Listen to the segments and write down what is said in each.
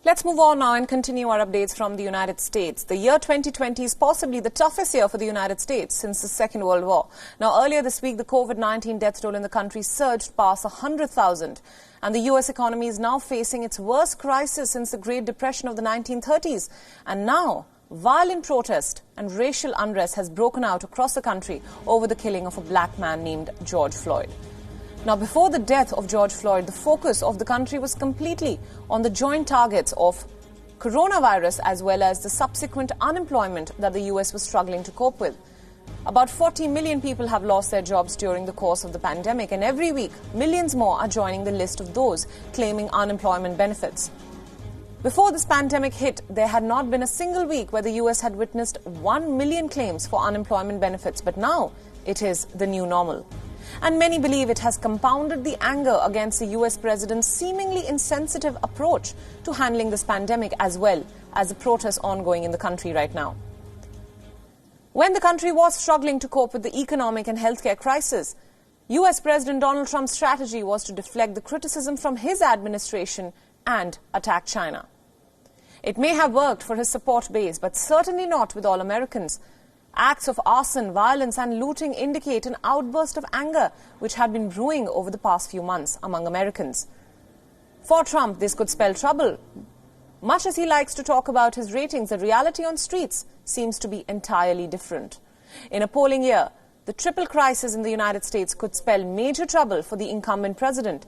Let's move on now and continue our updates from the United States. The year 2020 is possibly the toughest year for the United States since the Second World War. Now, earlier this week, the COVID-19 death toll in the country surged past 100,000. And the U.S. economy is now facing its worst crisis since the Great Depression of the 1930s. And now, violent protest and racial unrest has broken out across the country over the killing of a black man named George Floyd. Now, before the death of George Floyd, the focus of the country was completely on the joint targets of coronavirus as well as the subsequent unemployment that the U.S. was struggling to cope with. About 40 million people have lost their jobs during the course of the pandemic, and every week, millions more are joining the list of those claiming unemployment benefits. Before this pandemic hit, there had not been a single week where the U.S. had witnessed 1 million claims for unemployment benefits, but now it is the new normal. And many believe it has compounded the anger against the U.S. president's seemingly insensitive approach to handling this pandemic as well as the protests ongoing in the country right now. When the country was struggling to cope with the economic and healthcare crisis, U.S. President Donald Trump's strategy was to deflect the criticism from his administration and attack China. It may have worked for his support base, but certainly not with all Americans. Acts of arson, violence and looting indicate an outburst of anger which had been brewing over the past few months among Americans. For Trump, this could spell trouble. Much as he likes to talk about his ratings, the reality on streets seems to be entirely different. In a polling year, the triple crisis in the United States could spell major trouble for the incumbent president.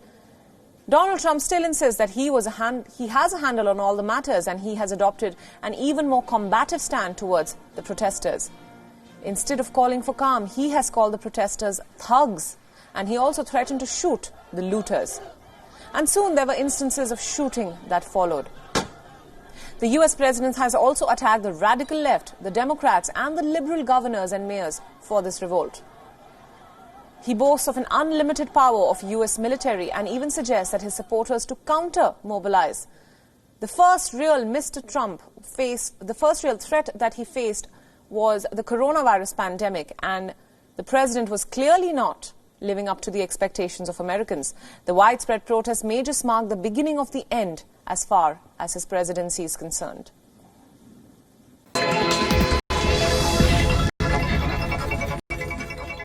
Donald Trump still insists that he has a handle on all the matters, and he has adopted an even more combative stand towards the protesters. Instead of calling for calm, he has called the protesters thugs, and he also threatened to shoot the looters. And soon there were instances of shooting that followed. The U.S. president has also attacked the radical left, the Democrats and the liberal governors and mayors for this revolt. He boasts of an unlimited power of U.S. military and even suggests that his supporters to counter-mobilize. The first real threat that he faced was the coronavirus pandemic, and the president was clearly not living up to the expectations of Americans. The widespread protests may just mark the beginning of the end as far as his presidency is concerned.